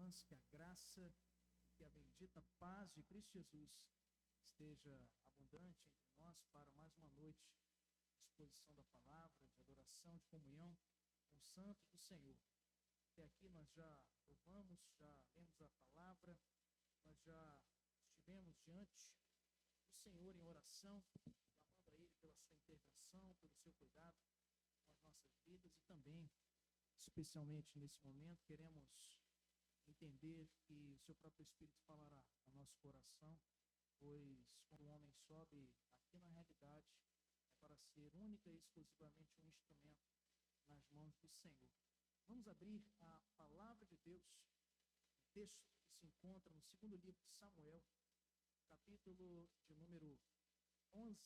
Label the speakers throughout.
Speaker 1: irmãs, que a graça e a bendita paz de Cristo Jesus esteja abundante entre nós para mais uma noite de exposição da palavra, de adoração, de comunhão com os santos do Senhor. Até aqui nós já louvamos, já lemos a palavra, nós já estivemos diante do Senhor em oração, clamando a Ele pela sua intervenção, pelo seu cuidado com as nossas vidas e também, especialmente nesse momento, queremos entender que o seu próprio Espírito falará ao nosso coração, pois quando o homem sobe aqui na realidade é para ser única e exclusivamente um instrumento nas mãos do Senhor. Vamos abrir a palavra de Deus, o texto que se encontra no segundo livro de Samuel, capítulo de número 11.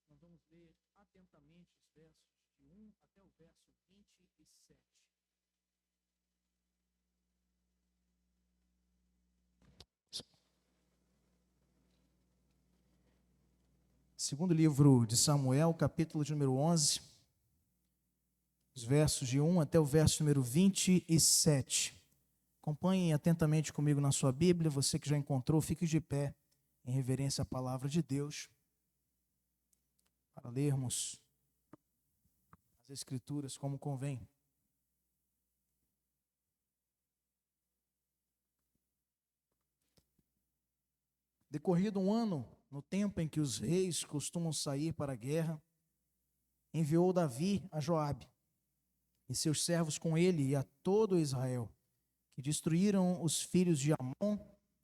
Speaker 1: Nós vamos ler atentamente os versos de 1 até o verso 27. Segundo livro de Samuel, capítulo de número 11, os versos de 1 até o verso número 27. Acompanhem atentamente comigo na sua Bíblia. Você que já encontrou, fique de pé em reverência à palavra de Deus, para lermos as Escrituras como convém. Decorrido um ano, no tempo em que os reis costumam sair para a guerra, enviou Davi a Joabe e seus servos com ele e a todo Israel, que destruíram os filhos de Amon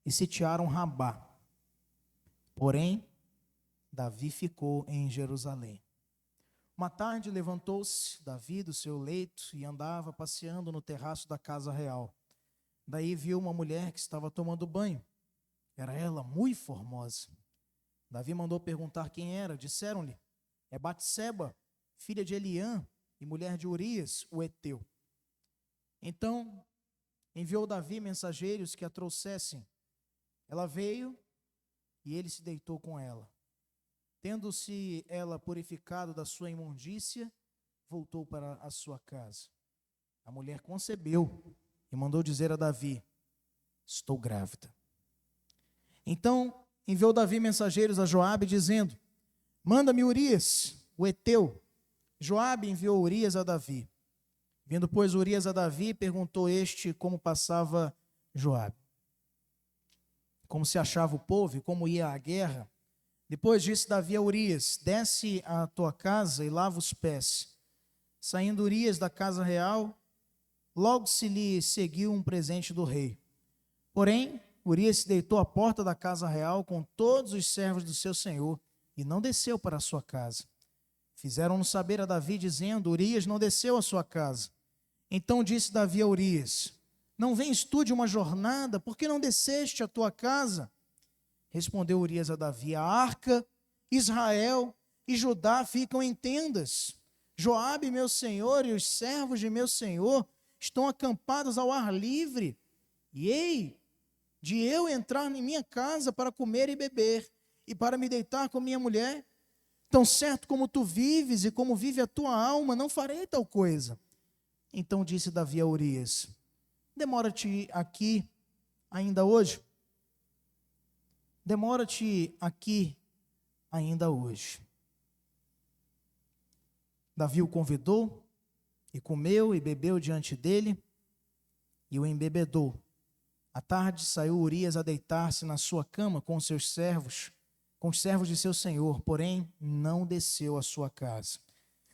Speaker 1: e sitiaram Rabá. Porém, Davi ficou em Jerusalém. Uma tarde levantou-se Davi do seu leito e andava passeando no terraço da casa real. Daí viu uma mulher que estava tomando banho. Era ela muito formosa. Davi mandou perguntar quem era. Disseram-lhe: é Batseba, filha de Eliã e mulher de Urias, o heteu. Então enviou Davi mensageiros que a trouxessem. Ela veio e ele se deitou com ela. Tendo-se ela purificado da sua imundícia, voltou para a sua casa. A mulher concebeu e mandou dizer a Davi: estou grávida. Então enviou Davi mensageiros a Joabe, dizendo: manda-me Urias, o heteu. Joabe enviou Urias a Davi. Vindo, pois, Urias a Davi, perguntou este como passava Joabe, como se achava o povo e como ia à guerra. Depois disse Davi a Urias: desce à tua casa e lava os pés. Saindo Urias da casa real, logo se lhe seguiu um presente do rei. Porém, Urias se deitou à porta da casa real com todos os servos do seu senhor e não desceu para a sua casa. Fizeram-no saber a Davi, dizendo: Urias não desceu à sua casa. Então disse Davi a Urias: não vens tu de uma jornada? Por que não desceste à tua casa? Respondeu Urias a Davi: a arca, Israel e Judá ficam em tendas. Joabe, meu senhor, e os servos de meu senhor estão acampados ao ar livre. E ei, de eu entrar em minha casa para comer e beber, e para me deitar com minha mulher? Tão certo como tu vives e como vive a tua alma, não farei tal coisa. Então disse Davi a Urias: demora-te aqui ainda hoje. Demora-te aqui ainda hoje. Davi o convidou, e comeu e bebeu diante dele, e o embebedou. À tarde saiu Urias a deitar-se na sua cama com os seus servos, com os servos de seu senhor, porém não desceu à sua casa.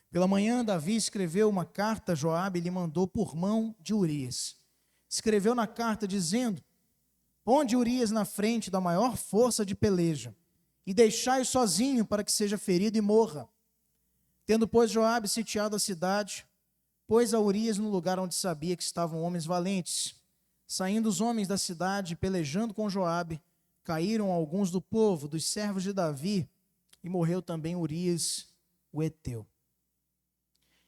Speaker 1: Pela manhã, Davi escreveu uma carta a Joabe e lhe mandou por mão de Urias. Escreveu na carta dizendo: ponde Urias na frente da maior força de peleja, e deixai-o sozinho para que seja ferido e morra. Tendo, pois, Joabe sitiado a cidade, pôs a Urias no lugar onde sabia que estavam homens valentes. Saindo os homens da cidade, pelejando com Joabe, caíram alguns do povo, dos servos de Davi, e morreu também Urias, o heteu.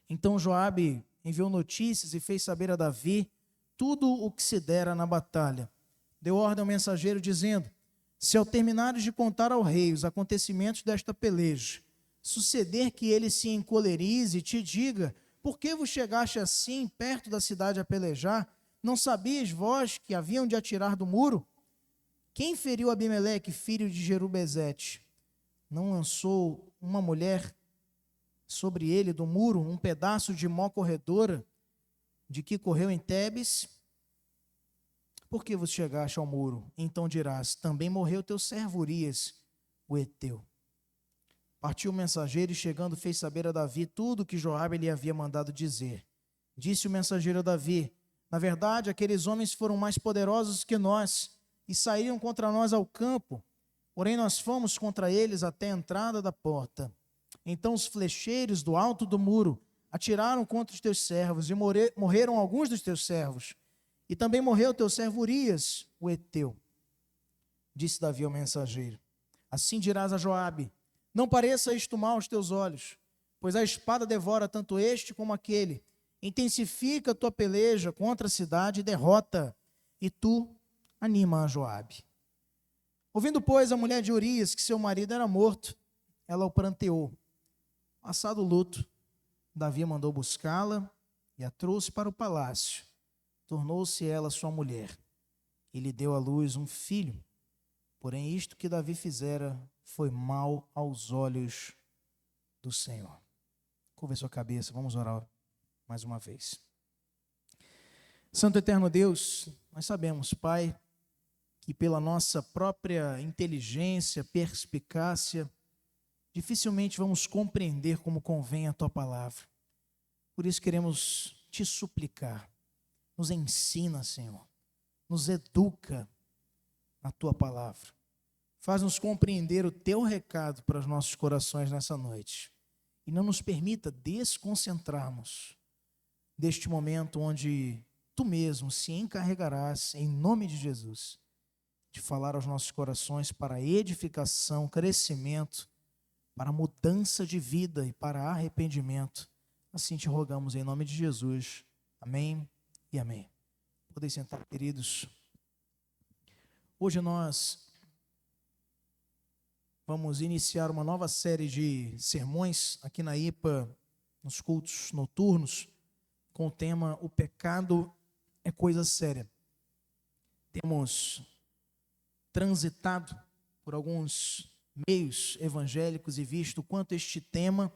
Speaker 1: Então Joabe enviou notícias e fez saber a Davi tudo o que se dera na batalha. Deu ordem ao mensageiro, dizendo: se ao terminares de contar ao rei os acontecimentos desta peleja, suceder que ele se encolerize e te diga: por que vos chegaste assim perto da cidade a pelejar? Não sabias vós que haviam de atirar do muro? Quem feriu Abimeleque, filho de Jerubezete? Não lançou uma mulher sobre ele do muro um pedaço de mó corredora, de que correu em Tebes? Por que vos chegaste ao muro? Então dirás, também morreu teu servo Urias, o heteu. Partiu o mensageiro e chegando fez saber a Davi tudo o que Joabe lhe havia mandado dizer. Disse o mensageiro a Davi, na verdade, aqueles homens foram mais poderosos que nós e saíram contra nós ao campo, porém nós fomos contra eles até a entrada da porta. Então os flecheiros do alto do muro atiraram contra os teus servos e morreram alguns dos teus servos. E também morreu teu servo Urias, o heteu. Disse Davi ao mensageiro, assim dirás a Joabe, não pareça isto mal aos teus olhos, pois a espada devora tanto este como aquele. Intensifica a tua peleja contra a cidade e derrota, e tu anima a Joabe. Ouvindo, pois, a mulher de Urias que seu marido era morto, ela o pranteou. Passado o luto, Davi mandou buscá-la e a trouxe para o palácio. Tornou-se ela sua mulher e lhe deu à luz um filho. Porém, isto que Davi fizera foi mal aos olhos do Senhor. Curva a sua cabeça, vamos orar mais uma vez. Santo Eterno Deus, nós sabemos, Pai, que pela nossa própria inteligência, perspicácia, dificilmente vamos compreender como convém a Tua palavra. Por isso queremos Te suplicar, nos ensina, Senhor, nos educa na Tua palavra. Faz-nos compreender o Teu recado para os nossos corações nessa noite. E não nos permita desconcentrarmos deste momento onde Tu mesmo se encarregarás, em nome de Jesus, de falar aos nossos corações para edificação, crescimento, para mudança de vida e para arrependimento. Assim te rogamos em nome de Jesus. Amém e amém. Podem sentar, queridos. Hoje nós vamos iniciar uma nova série de sermões aqui na IPA, nos cultos noturnos, com o tema O Pecado é Coisa Séria. Temos transitado por alguns meios evangélicos e visto o quanto este tema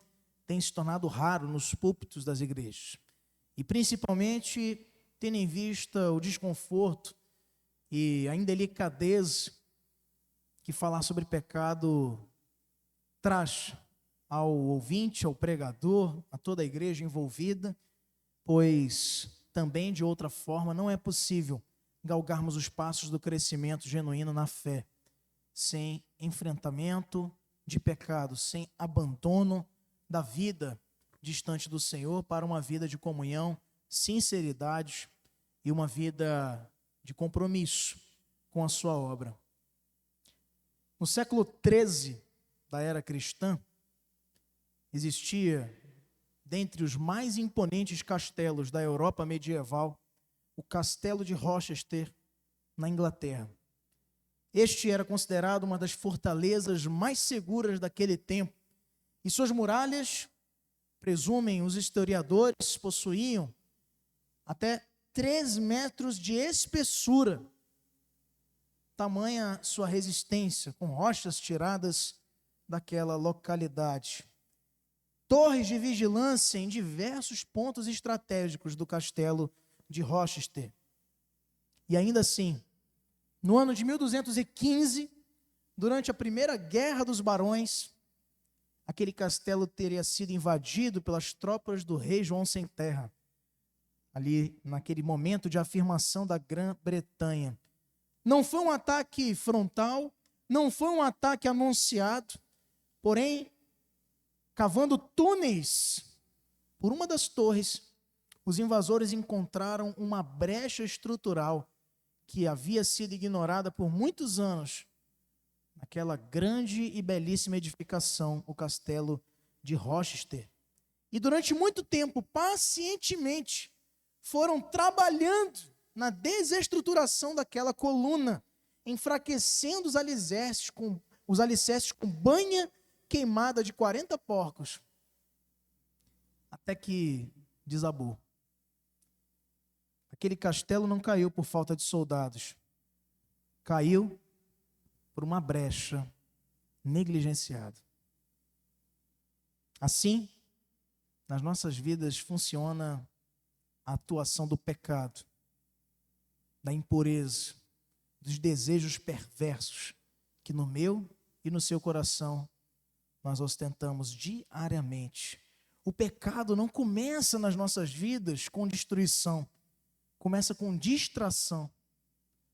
Speaker 1: tem se tornado raro nos púlpitos das igrejas. E principalmente tendo em vista o desconforto e a indelicadeza que falar sobre pecado traz ao ouvinte, ao pregador, a toda a igreja envolvida, pois também de outra forma não é possível galgarmos os passos do crescimento genuíno na fé, sem enfrentamento de pecado, sem abandono da vida distante do Senhor para uma vida de comunhão, sinceridade e uma vida de compromisso com a sua obra. No século XIII da era cristã, existia, dentre os mais imponentes castelos da Europa medieval, o castelo de Rochester, na Inglaterra. Este era considerado uma das fortalezas mais seguras daquele tempo, e suas muralhas, presumem os historiadores, possuíam até 3 metros de espessura, tamanha sua resistência, com rochas tiradas daquela localidade. Torres de vigilância em diversos pontos estratégicos do castelo de Rochester. E ainda assim, no ano de 1215, durante a Primeira Guerra dos Barões, aquele castelo teria sido invadido pelas tropas do rei João Sem Terra, ali naquele momento de afirmação da Grã-Bretanha. Não foi um ataque frontal, não foi um ataque anunciado, porém, cavando túneis por uma das torres, os invasores encontraram uma brecha estrutural que havia sido ignorada por muitos anos naquela grande e belíssima edificação, o castelo de Rochester. E durante muito tempo, pacientemente, foram trabalhando na desestruturação daquela coluna, enfraquecendo os alicerces com banha queimada de 40 porcos, até que desabou. aquele castelo não caiu por falta de soldados. Caiu por uma brecha negligenciada. Assim, nas nossas vidas funciona a atuação do pecado, da impureza, dos desejos perversos que no meu e no seu coração nós ostentamos diariamente. O pecado não começa nas nossas vidas com destruição, começa com distração.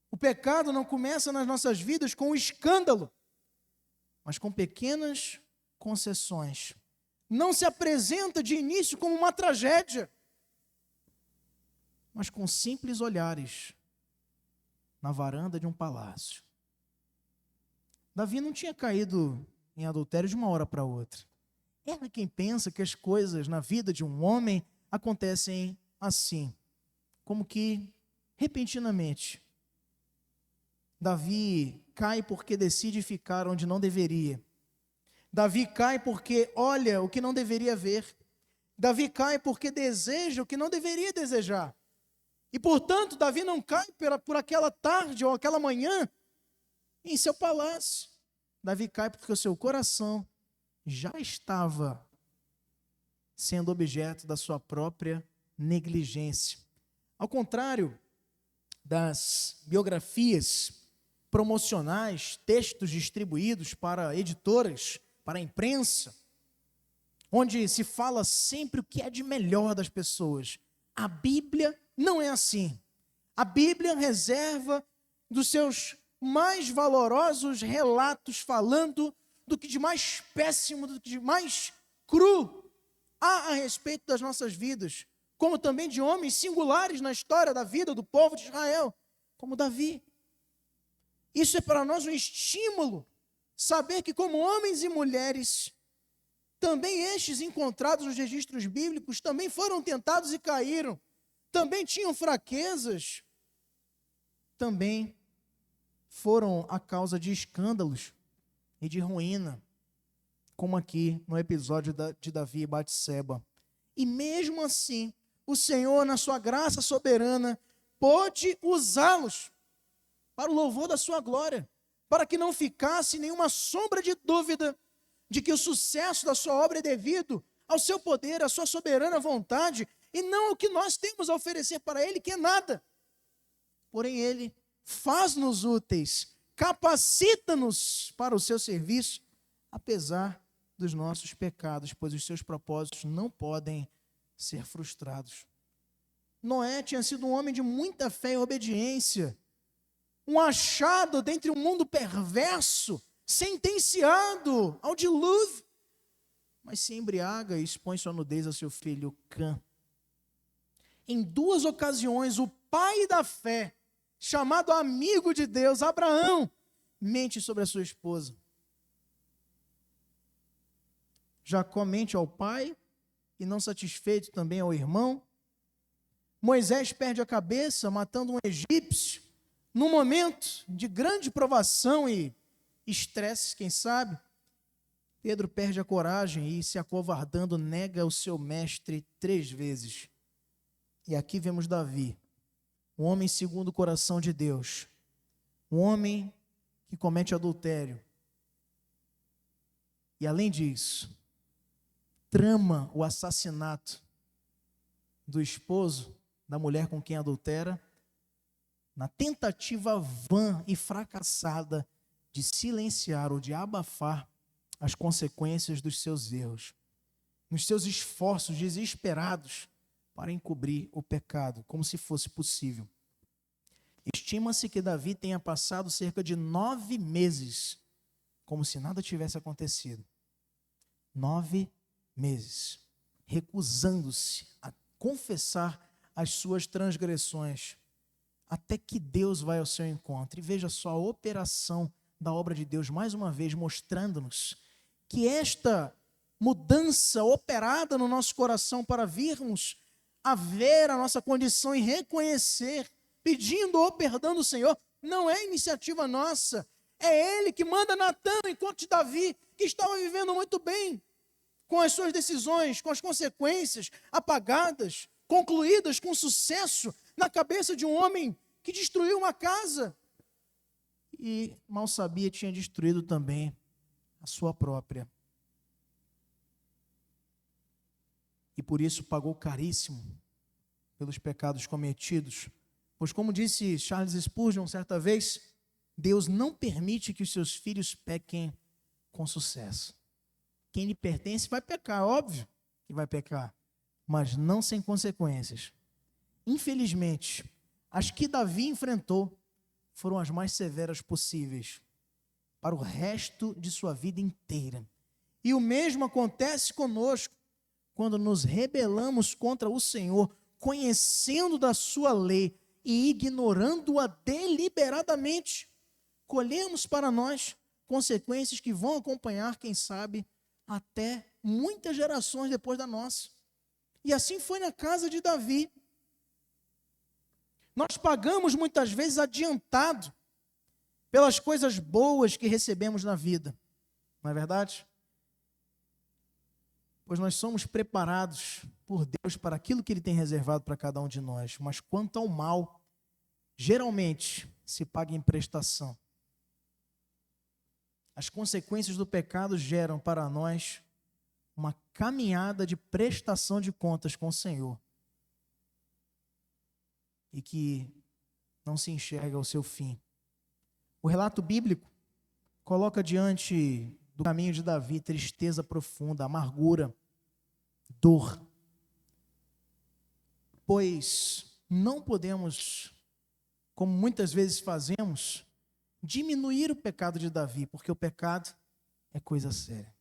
Speaker 1: O pecado não começa nas nossas vidas com escândalo, mas com pequenas concessões. Não se apresenta de início como uma tragédia, mas com simples olhares na varanda de um palácio. Davi não tinha caído em adultério de uma hora para outra. Erra quem pensa que as coisas na vida de um homem acontecem assim, como que repentinamente. Davi cai porque decide ficar onde não deveria. Davi cai porque olha o que não deveria ver. Davi cai porque deseja o que não deveria desejar. E, portanto, Davi não cai por aquela tarde ou aquela manhã em seu palácio. Davi cai porque o seu coração já estava sendo objeto da sua própria negligência. Ao contrário das biografias promocionais, textos distribuídos para editoras, para a imprensa, onde se fala sempre o que é de melhor das pessoas. A Bíblia não é assim. A Bíblia reserva dos seus mais valorosos relatos falando do que de mais péssimo, do que de mais cru há a respeito das nossas vidas, como também de homens singulares na história da vida do povo de Israel, como Davi. Isso é para nós um estímulo, saber que como homens e mulheres, também estes encontrados nos registros bíblicos, também foram tentados e caíram, também tinham fraquezas, também foram a causa de escândalos e de ruína, como aqui no episódio de Davi e Batseba. E mesmo assim, o Senhor, na sua graça soberana, pôde usá-los para o louvor da sua glória, para que não ficasse nenhuma sombra de dúvida de que o sucesso da sua obra é devido ao seu poder, à sua soberana vontade, e não ao que nós temos a oferecer para Ele, que é nada. Porém, Ele faz-nos úteis, capacita-nos para o seu serviço, apesar dos nossos pecados, pois os seus propósitos não podem ser frustrados. Noé tinha sido um homem de muita fé e obediência, um achado dentre um mundo perverso, sentenciado ao dilúvio, mas se embriaga e expõe sua nudez a seu filho Cã. Em duas ocasiões, o pai da fé, chamado amigo de Deus, Abraão, mente sobre a sua esposa. Jacó mente ao pai, e não satisfeito também ao irmão. Moisés perde a cabeça, matando um egípcio, num momento de grande provação e estresse, quem sabe. Pedro perde a coragem e, se acovardando, nega o seu mestre 3 vezes. E aqui vemos Davi, um homem segundo o coração de Deus, um homem que comete adultério. E além disso, trama o assassinato do esposo da mulher com quem adultera, na tentativa vã e fracassada de silenciar ou de abafar as consequências dos seus erros, nos seus esforços desesperados para encobrir o pecado, como se fosse possível. Estima-se que Davi tenha passado cerca de 9 meses, como se nada tivesse acontecido. 9 meses, recusando-se a confessar as suas transgressões, até que Deus vai ao seu encontro. E veja só a operação da obra de Deus, mais uma vez mostrando-nos que esta mudança operada no nosso coração para virmos a ver a nossa condição e reconhecer, pedindo o perdão do Senhor, não é iniciativa nossa, é Ele que manda Natã, enquanto Davi, que estava vivendo muito bem, com as suas decisões, com as consequências apagadas, concluídas com sucesso, na cabeça de um homem que destruiu uma casa. E mal sabia, tinha destruído também a sua própria. E por isso pagou caríssimo pelos pecados cometidos. Pois como disse Charles Spurgeon certa vez, Deus não permite que os seus filhos pequem com sucesso. Quem lhe pertence vai pecar, óbvio que vai pecar, mas não sem consequências. Infelizmente, as que Davi enfrentou foram as mais severas possíveis para o resto de sua vida inteira. E o mesmo acontece conosco quando nos rebelamos contra o Senhor, conhecendo da sua lei e ignorando-a deliberadamente. Colhemos para nós consequências que vão acompanhar, quem sabe, até muitas gerações depois da nossa. E assim foi na casa de Davi. Nós pagamos muitas vezes adiantado pelas coisas boas que recebemos na vida. Não é verdade? Pois nós somos preparados por Deus para aquilo que Ele tem reservado para cada um de nós. Mas quanto ao mal, geralmente se paga em prestação. As consequências do pecado geram para nós uma caminhada de prestação de contas com o Senhor. E que não se enxerga o seu fim. O relato bíblico coloca diante do caminho de Davi tristeza profunda, amargura, dor. Pois não podemos, como muitas vezes fazemos, diminuir o pecado de Davi, porque o pecado é coisa séria.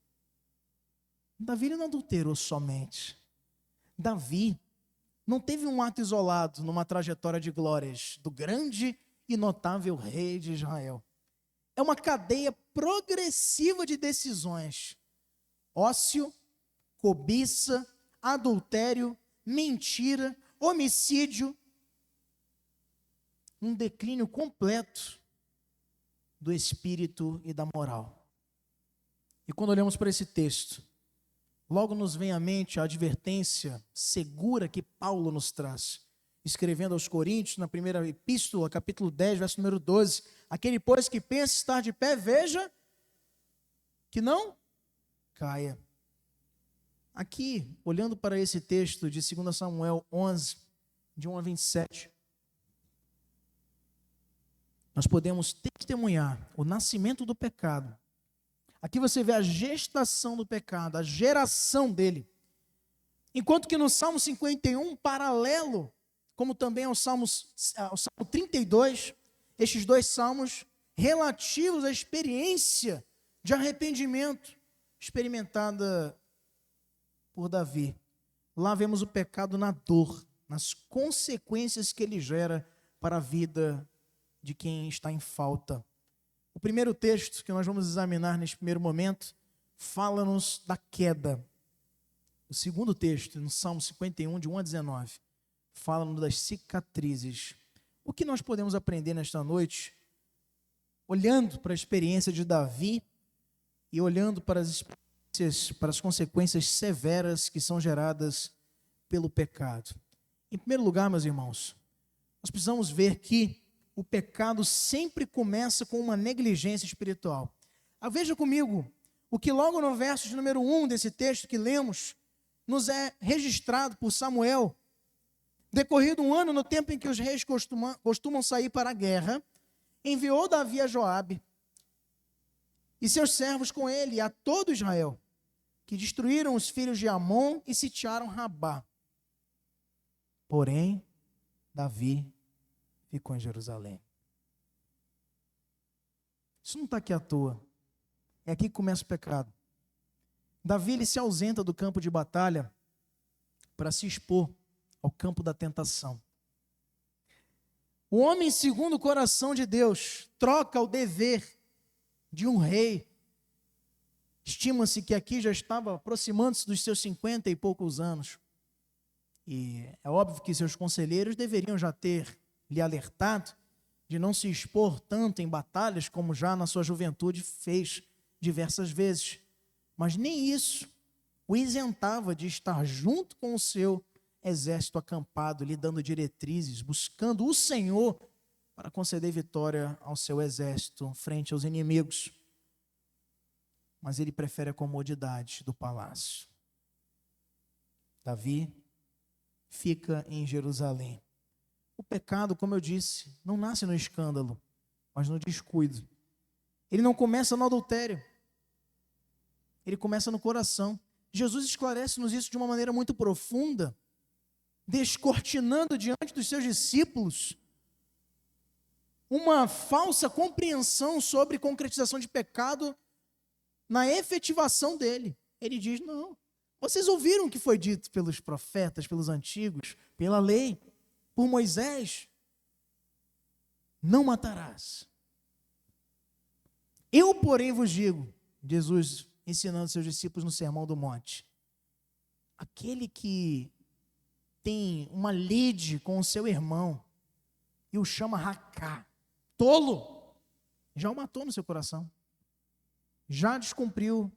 Speaker 1: Davi não adulterou somente. Davi não teve um ato isolado numa trajetória de glórias do grande e notável rei de Israel. É uma cadeia progressiva de decisões. Ócio, cobiça, adultério, mentira, homicídio. Um declínio completo do espírito e da moral. E quando olhamos para esse texto, logo nos vem à mente a advertência segura que Paulo nos traz, escrevendo aos Coríntios, na primeira epístola, capítulo 10, verso número 12, aquele, pois, que pensa estar de pé, veja que não caia. Aqui, olhando para esse texto de 2 Samuel 11, de 1 a 27, nós podemos testemunhar o nascimento do pecado. Aqui você vê a gestação do pecado, a geração dele. Enquanto que no Salmo 51, paralelo, como também ao Salmo 32, estes dois salmos relativos à experiência de arrependimento experimentada por Davi. Lá vemos o pecado na dor, nas consequências que ele gera para a vida de quem está em falta. O primeiro texto que nós vamos examinar neste primeiro momento fala-nos da queda. O segundo texto, no Salmo 51, de 1 a 19, fala-nos das cicatrizes. O que nós podemos aprender nesta noite, olhando para a experiência de Davi e olhando para as consequências severas que são geradas pelo pecado? Em primeiro lugar, meus irmãos, nós precisamos ver que o pecado sempre começa com uma negligência espiritual. Veja comigo, o que logo no verso de número 1 desse texto que lemos, nos é registrado por Samuel. Decorrido um ano, no tempo em que os reis costumam sair para a guerra, enviou Davi a Joabe e seus servos com ele a todo Israel, que destruíram os filhos de Amon e sitiaram Rabá. Porém, Davi ficou em Jerusalém. Isso não está aqui à toa. É aqui que começa o pecado. Davi, ele se ausenta do campo de batalha para se expor ao campo da tentação. O homem segundo o coração de Deus troca o dever de um rei. Estima-se que aqui já estava aproximando-se dos seus 50 e poucos anos. E é óbvio que seus conselheiros deveriam já ter lhe alertado de não se expor tanto em batalhas como já na sua juventude fez diversas vezes. Mas nem isso o isentava de estar junto com o seu exército acampado, lhe dando diretrizes, buscando o Senhor para conceder vitória ao seu exército frente aos inimigos. Mas ele prefere a comodidade do palácio. Davi fica em Jerusalém. O pecado, como eu disse, não nasce no escândalo, mas no descuido. Ele não começa no adultério, ele começa no coração. Jesus esclarece-nos isso de uma maneira muito profunda, descortinando diante dos seus discípulos uma falsa compreensão sobre concretização de pecado na efetivação dele. Ele diz: não, vocês ouviram o que foi dito pelos profetas, pelos antigos, pela lei, por Moisés: não matarás. Eu, porém, vos digo, Jesus ensinando seus discípulos no Sermão do Monte, aquele que tem uma lide com o seu irmão e o chama racá, tolo, já o matou no seu coração, já descumpriu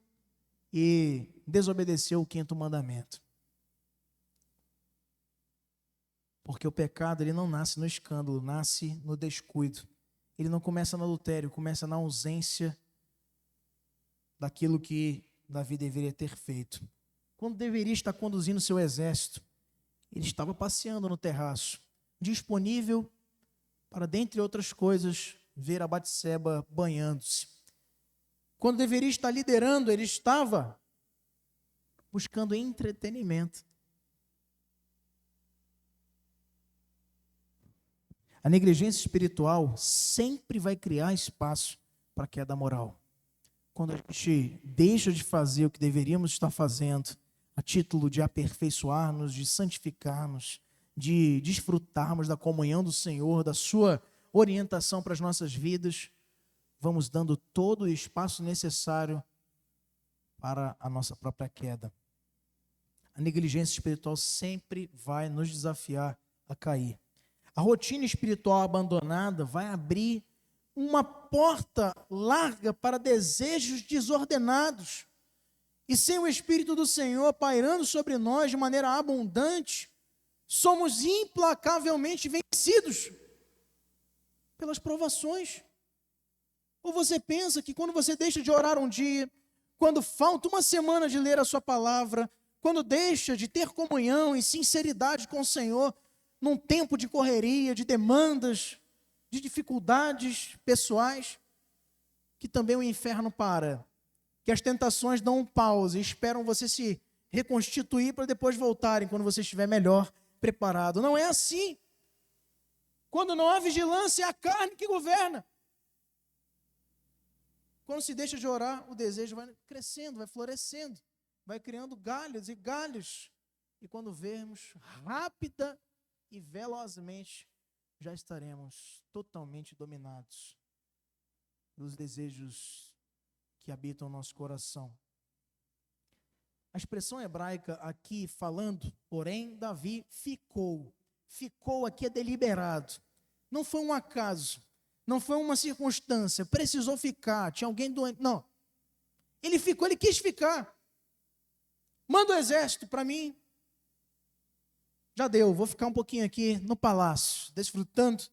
Speaker 1: e desobedeceu o 5º mandamento. Porque o pecado, ele não nasce no escândalo, nasce no descuido. Ele não começa no adultério, começa na ausência daquilo que Davi deveria ter feito. Quando deveria estar conduzindo seu exército, ele estava passeando no terraço, disponível para, dentre outras coisas, ver a Batseba banhando-se. Quando deveria estar liderando, ele estava buscando entretenimento. A negligência espiritual sempre vai criar espaço para a queda moral. Quando a gente deixa de fazer o que deveríamos estar fazendo, a título de aperfeiçoar-nos, de santificar-nos, de desfrutarmos da comunhão do Senhor, da sua orientação para as nossas vidas, vamos dando todo o espaço necessário para a nossa própria queda. A negligência espiritual sempre vai nos desafiar a cair. A rotina espiritual abandonada vai abrir uma porta larga para desejos desordenados. E sem o Espírito do Senhor pairando sobre nós de maneira abundante, somos implacavelmente vencidos pelas provações. Ou você pensa que quando você deixa de orar um dia, quando falta uma semana de ler a sua palavra, quando deixa de ter comunhão e sinceridade com o Senhor, num tempo de correria, de demandas, de dificuldades pessoais, que também o inferno para, que as tentações dão um pause e esperam você se reconstituir para depois voltarem quando você estiver melhor preparado. Não é assim. Quando não há vigilância, é a carne que governa. Quando se deixa de orar, o desejo vai crescendo, vai florescendo, vai criando galhos e galhos. E quando vermos, rápida e velozmente, já estaremos totalmente dominados pelos desejos que habitam o nosso coração. A expressão hebraica aqui falando, porém, Davi ficou. Ficou aqui é deliberado. Não foi um acaso, não foi uma circunstância, precisou ficar, tinha alguém doente. Não. Ele ficou, ele quis ficar. Manda o exército para mim. Já deu, vou ficar um pouquinho aqui no palácio, desfrutando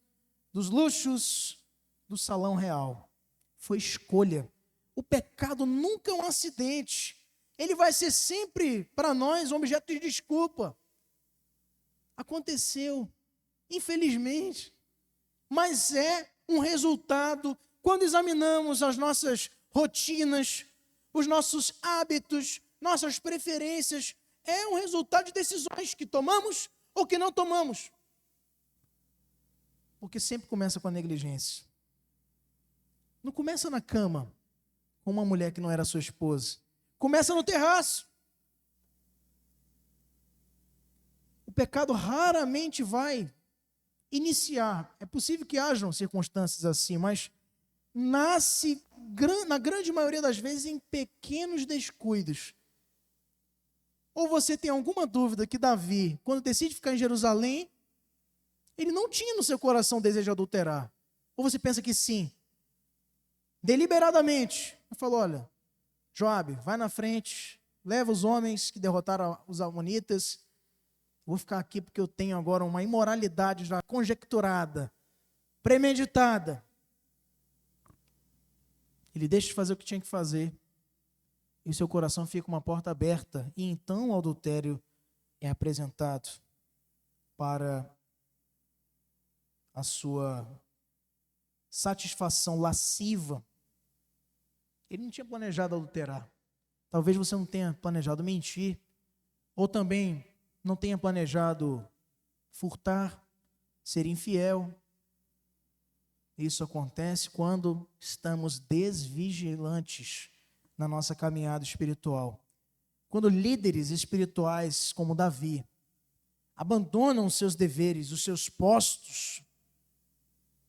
Speaker 1: dos luxos do salão real. Foi escolha. O pecado nunca é um acidente. Ele vai ser sempre, para nós, um objeto de desculpa. Aconteceu, infelizmente. Mas é um resultado, quando examinamos as nossas rotinas, os nossos hábitos, nossas preferências, é um resultado de decisões que tomamos ou que não tomamos. Porque sempre começa com a negligência. Não começa na cama, com uma mulher que não era sua esposa. Começa no terraço. O pecado raramente vai iniciar. É possível que hajam circunstâncias assim, mas nasce, na grande maioria das vezes, em pequenos descuidos. Ou você tem alguma dúvida que Davi, quando decide ficar em Jerusalém, ele não tinha no seu coração o desejo de adulterar. Ou você pensa que sim. Deliberadamente, ele falou: olha, Joabe, vai na frente, leva os homens que derrotaram os amonitas, vou ficar aqui porque eu tenho agora uma imoralidade já conjecturada, premeditada. Ele deixa de fazer o que tinha que fazer, e o seu coração fica uma porta aberta, e então o adultério é apresentado para a sua satisfação lasciva. Ele não tinha planejado adulterar. Talvez você não tenha planejado mentir, ou também não tenha planejado furtar, ser infiel. Isso acontece quando estamos desvigilantes na nossa caminhada espiritual. Quando líderes espirituais como Davi abandonam os seus deveres, os seus postos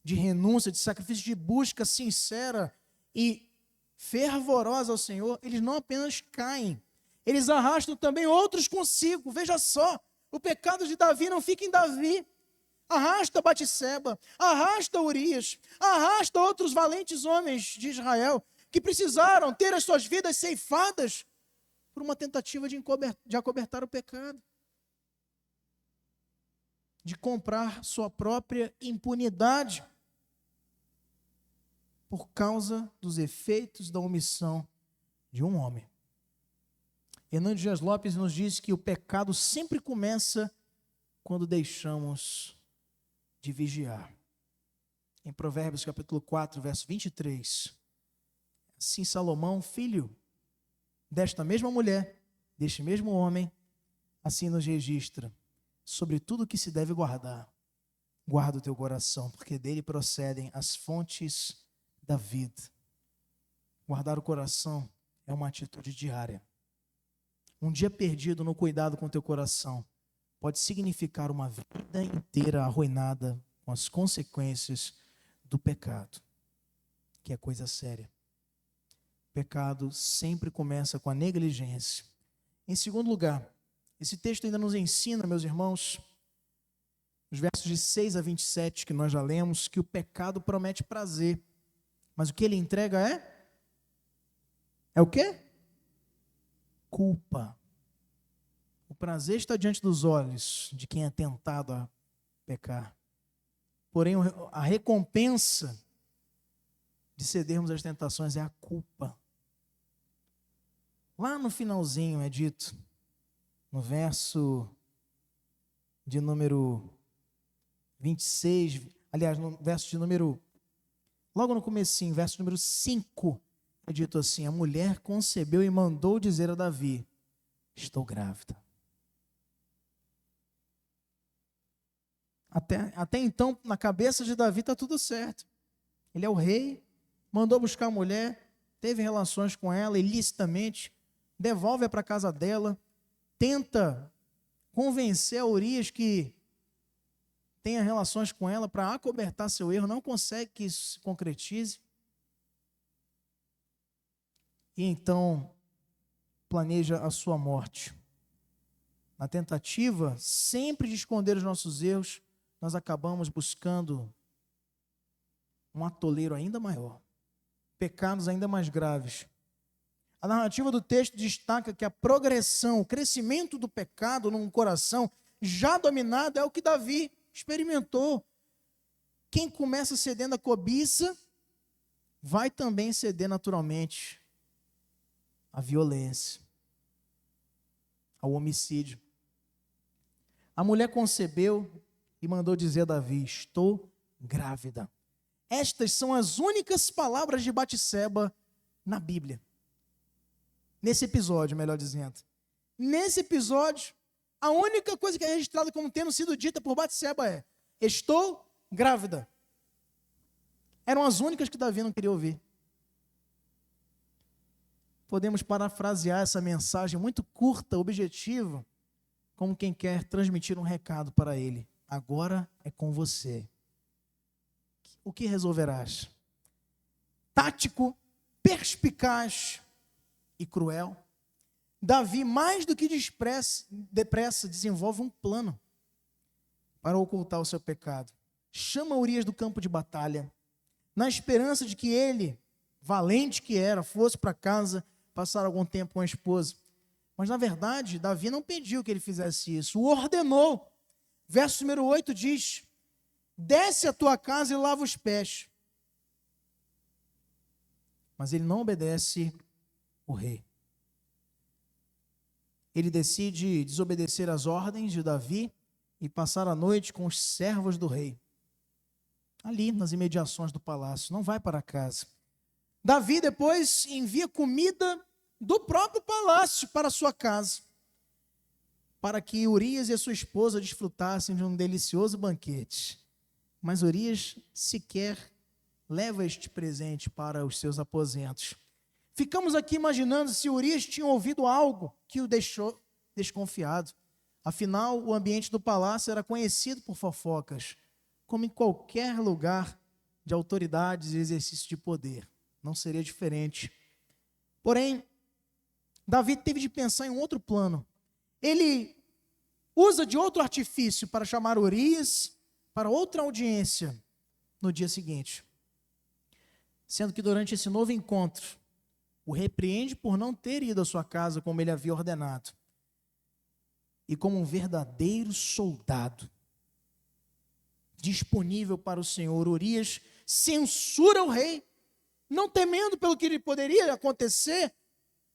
Speaker 1: de renúncia, de sacrifício, de busca sincera e fervorosa ao Senhor, eles não apenas caem, eles arrastam também outros consigo. Veja só, o pecado de Davi não fica em Davi. Arrasta Batseba, arrasta Urias, arrasta outros valentes homens de Israel que precisaram ter as suas vidas ceifadas por uma tentativa de acobertar o pecado, de comprar sua própria impunidade por causa dos efeitos da omissão de um homem. Hernando Dias Lopes nos diz que o pecado sempre começa quando deixamos de vigiar. Em Provérbios capítulo 4, verso 23, assim Salomão, filho desta mesma mulher, deste mesmo homem, assim nos registra: sobre tudo que se deve guardar, guarda o teu coração, porque dele procedem as fontes da vida. Guardar o coração é uma atitude diária. Um dia perdido no cuidado com o teu coração pode significar uma vida inteira arruinada com as consequências do pecado, que é coisa séria. O pecado sempre começa com a negligência. Em segundo lugar, esse texto ainda nos ensina, meus irmãos, nos versos de 6 a 27, que nós já lemos, que o pecado promete prazer, mas o que ele entrega é o quê? Culpa. O prazer está diante dos olhos de quem é tentado a pecar. Porém, a recompensa de cedermos às tentações é a culpa. Lá no finalzinho é dito, no verso de número 26, aliás, no verso de número, logo no comecinho, verso número 5, é dito assim: a mulher concebeu e mandou dizer a Davi: estou grávida. Até então, na cabeça de Davi está tudo certo. Ele é o rei, mandou buscar a mulher, teve relações com ela ilicitamente, devolve-a para a casa dela, tenta convencer a Urias que tenha relações com ela para acobertar seu erro, não consegue que isso se concretize. E então planeja a sua morte. Na tentativa sempre de esconder os nossos erros, nós acabamos buscando um atoleiro ainda maior, pecados ainda mais graves. A narrativa do texto destaca que a progressão, o crescimento do pecado num coração já dominado é o que Davi experimentou. Quem começa cedendo à cobiça, vai também ceder naturalmente à violência, ao homicídio. A mulher concebeu e mandou dizer a Davi: estou grávida. Estas são as únicas palavras de Batseba na Bíblia. Nesse episódio, melhor dizendo. Nesse episódio, a única coisa que é registrada como tendo sido dita por Batseba é: estou grávida. Eram as únicas que Davi não queria ouvir. Podemos parafrasear essa mensagem muito curta, objetiva, como quem quer transmitir um recado para ele: agora é com você. O que resolverás? Tático, perspicaz e cruel, Davi, mais do que depressa, desenvolve um plano para ocultar o seu pecado. Chama Urias do campo de batalha, na esperança de que ele, valente que era, fosse para casa passar algum tempo com a esposa. Mas, na verdade, Davi não pediu que ele fizesse isso, o ordenou. Verso número 8 diz: desce à tua casa e lava os pés. Mas ele não obedece o rei. Ele decide desobedecer às ordens de Davi e passar a noite com os servos do rei, ali nas imediações do palácio, não vai para casa. Davi depois envia comida do próprio palácio para a sua casa, para que Urias e a sua esposa desfrutassem de um delicioso banquete. Mas Urias sequer leva este presente para os seus aposentos. Ficamos aqui imaginando se Urias tinha ouvido algo que o deixou desconfiado. Afinal, o ambiente do palácio era conhecido por fofocas, como em qualquer lugar de autoridades e exercício de poder. Não seria diferente. Porém, Davi teve de pensar em um outro plano. Ele usa de outro artifício para chamar Urias para outra audiência no dia seguinte. Sendo que durante esse novo encontro, o repreende por não ter ido à sua casa como ele havia ordenado. E como um verdadeiro soldado, disponível para o Senhor, Urias censura o rei, não temendo pelo que lhe poderia acontecer,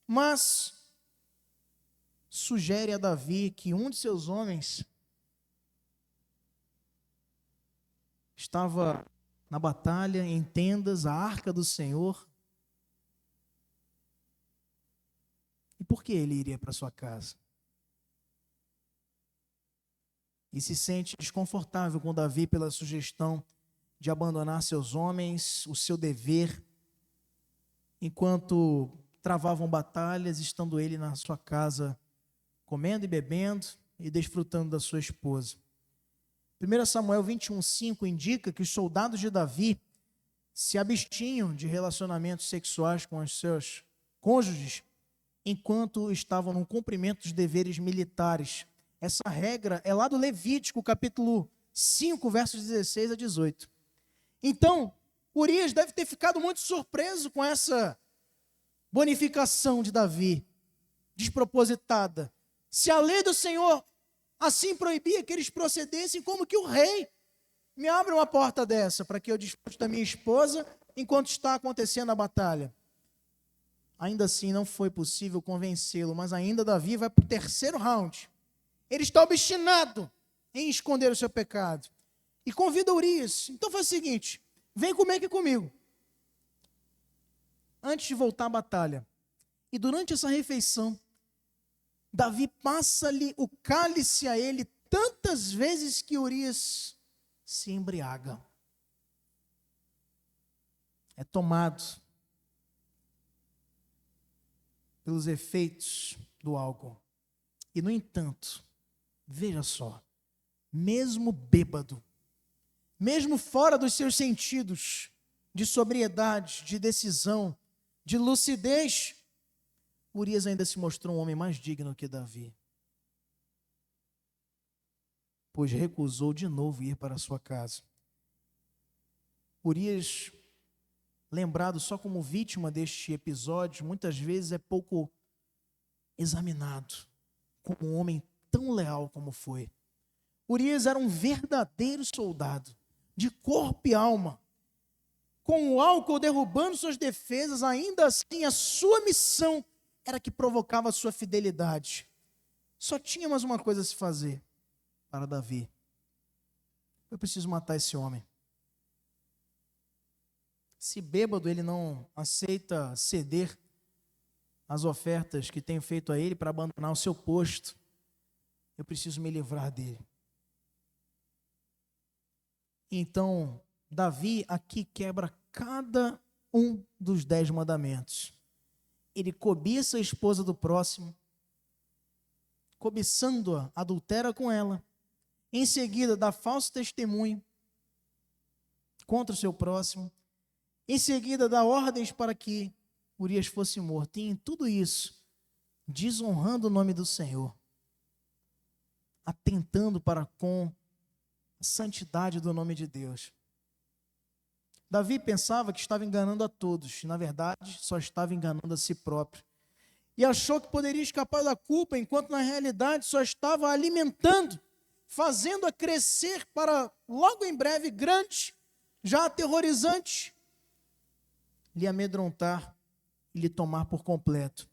Speaker 1: mas sugere a Davi que um de seus homens estava na batalha, em tendas, a arca do Senhor. E por que ele iria para sua casa? E se sente desconfortável com Davi pela sugestão de abandonar seus homens, o seu dever, enquanto travavam batalhas, estando ele na sua casa, comendo e bebendo e desfrutando da sua esposa. 1 Samuel 21:5 indica que os soldados de Davi se abstinham de relacionamentos sexuais com os seus cônjuges enquanto estavam no cumprimento dos deveres militares. Essa regra é lá do Levítico, capítulo 5, versos 16 a 18. Então, Urias deve ter ficado muito surpreso com essa bonificação de Davi, despropositada. Se a lei do Senhor assim proibia que eles procedessem, como que o rei me abre uma porta dessa para que eu desfrute da minha esposa enquanto está acontecendo a batalha? Ainda assim, não foi possível convencê-lo, mas ainda Davi vai para o terceiro round. Ele está obstinado em esconder o seu pecado. E convida Urias. Então faz o seguinte, vem comer aqui comigo. Antes de voltar à batalha. E durante essa refeição, Davi passa-lhe o cálice a ele tantas vezes que Urias se embriaga. É tomado pelos efeitos do álcool. E, no entanto, veja só, mesmo bêbado, mesmo fora dos seus sentidos de sobriedade, de decisão, de lucidez, Urias ainda se mostrou um homem mais digno que Davi, pois recusou de novo ir para a sua casa. Urias, lembrado só como vítima deste episódio, muitas vezes é pouco examinado como um homem tão leal como foi. Urias era um verdadeiro soldado, de corpo e alma, com o álcool derrubando suas defesas, ainda assim a sua missão era que provocava a sua fidelidade. Só tinha mais uma coisa a se fazer para Davi. Eu preciso matar esse homem. Se bêbado ele não aceita ceder às ofertas que tenho feito a ele para abandonar o seu posto, eu preciso me livrar dele. Então, Davi aqui quebra cada um dos 10 mandamentos. Ele cobiça a esposa do próximo, cobiçando-a, adultera com ela. Em seguida, dá falso testemunho contra o seu próximo. Em seguida, dá ordens para que Urias fosse morto. E em tudo isso, desonrando o nome do Senhor, atentando para com a santidade do nome de Deus. Davi pensava que estava enganando a todos, e na verdade só estava enganando a si próprio. e achou que poderia escapar da culpa, enquanto na realidade só estava alimentando, fazendo-a crescer para logo em breve grande, já aterrorizante, lhe amedrontar e lhe tomar por completo.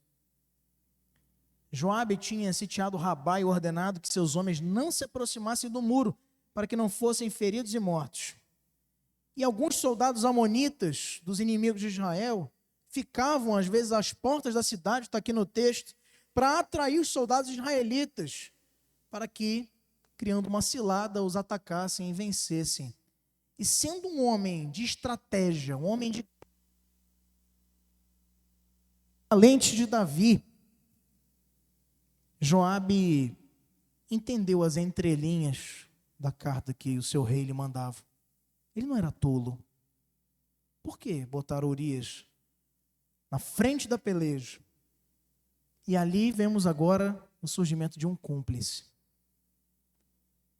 Speaker 1: Joabe tinha sitiado Rabá e ordenado que seus homens não se aproximassem do muro, para que não fossem feridos e mortos. E alguns soldados amonitas, dos inimigos de Israel, ficavam às vezes às portas da cidade, está aqui no texto, para atrair os soldados israelitas, para que, criando uma cilada, os atacassem e vencessem. E sendo um homem de estratégia, um homem de valente de Davi, Joabe entendeu as entrelinhas da carta que o seu rei lhe mandava. Ele não era tolo. Por que botar Urias na frente da peleja? E ali vemos agora o surgimento de um cúmplice.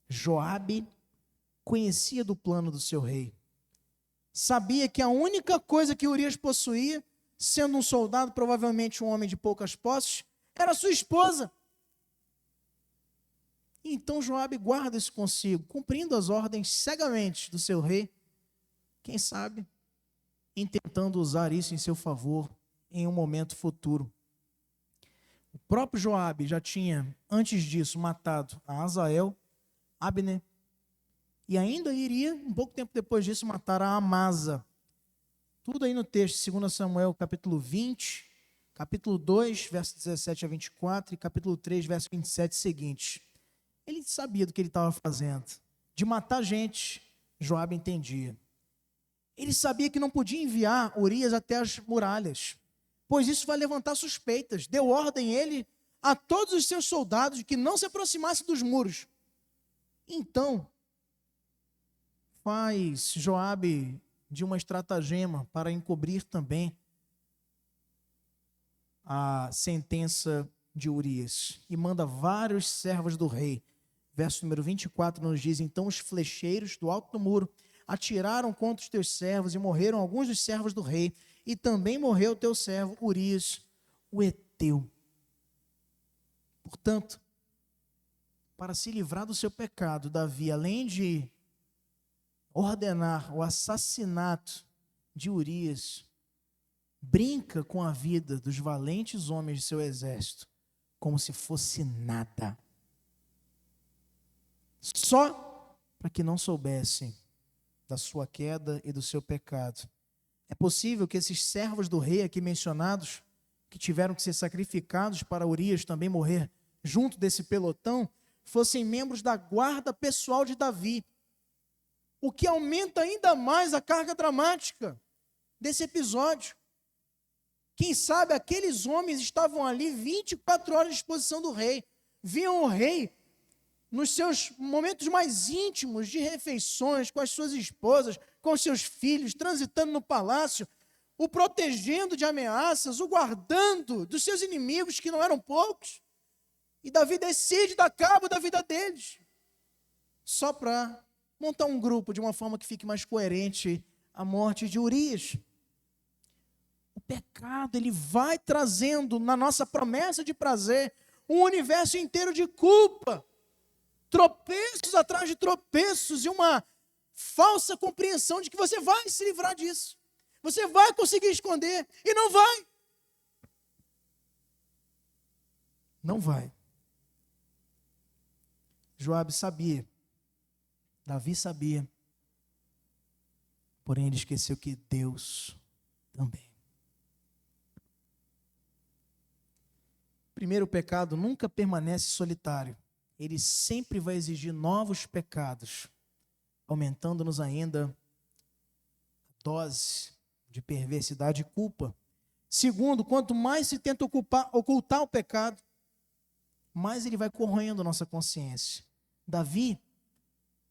Speaker 1: Joabe conhecia do plano do seu rei. Sabia que a única coisa que Urias possuía, sendo um soldado, provavelmente um homem de poucas posses, era sua esposa. Então Joabe guarda isso consigo, cumprindo as ordens cegamente do seu rei, quem sabe, intentando usar isso em seu favor em um momento futuro. O próprio Joabe já tinha, antes disso, matado a Azael, Abner, e ainda iria, um pouco tempo depois disso, matar a Amasa. Tudo aí no texto, 2 Samuel, capítulo 20, capítulo 2, verso 17 a 24, e capítulo 3, verso 27 seguinte. Ele sabia do que ele estava fazendo. De matar gente, Joabe entendia. Ele sabia que não podia enviar Urias até as muralhas, pois isso vai levantar suspeitas. Deu ordem ele a todos os seus soldados de que não se aproximassem dos muros. Então, faz Joabe de uma estratagema para encobrir também a sentença de Urias e manda vários servos do rei. Verso número 24 nos diz: então os flecheiros do alto do muro atiraram contra os teus servos e morreram alguns dos servos do rei, e também morreu o teu servo Urias, o heteu. Portanto, para se livrar do seu pecado, Davi, além de ordenar o assassinato de Urias, brinca com a vida dos valentes homens de seu exército, como se fosse nada. Só para que não soubessem da sua queda e do seu pecado. É possível que esses servos do rei aqui mencionados, que tiveram que ser sacrificados para Urias também morrer junto desse pelotão, fossem membros da guarda pessoal de Davi, o que aumenta ainda mais a carga dramática desse episódio. Quem sabe aqueles homens estavam ali 24 horas à disposição do rei, viam o rei nos seus momentos mais íntimos de refeições, com as suas esposas, com os seus filhos, transitando no palácio, o protegendo de ameaças, o guardando dos seus inimigos, que não eram poucos. E Davi decide dar cabo da vida deles, só para montar um grupo de uma forma que fique mais coerente à morte de Urias. O pecado, ele vai trazendo na nossa promessa de prazer um universo inteiro de culpa, tropeços atrás de tropeços e uma falsa compreensão de que você vai se livrar disso. Você vai conseguir esconder e não vai. Não vai. Joabe sabia, Davi sabia, porém ele esqueceu que Deus também. Primeiro, o pecado nunca permanece solitário. Ele sempre vai exigir novos pecados, aumentando-nos ainda a dose de perversidade e culpa. Segundo, quanto mais se tenta ocultar o pecado, mais ele vai corroendo a nossa consciência. Davi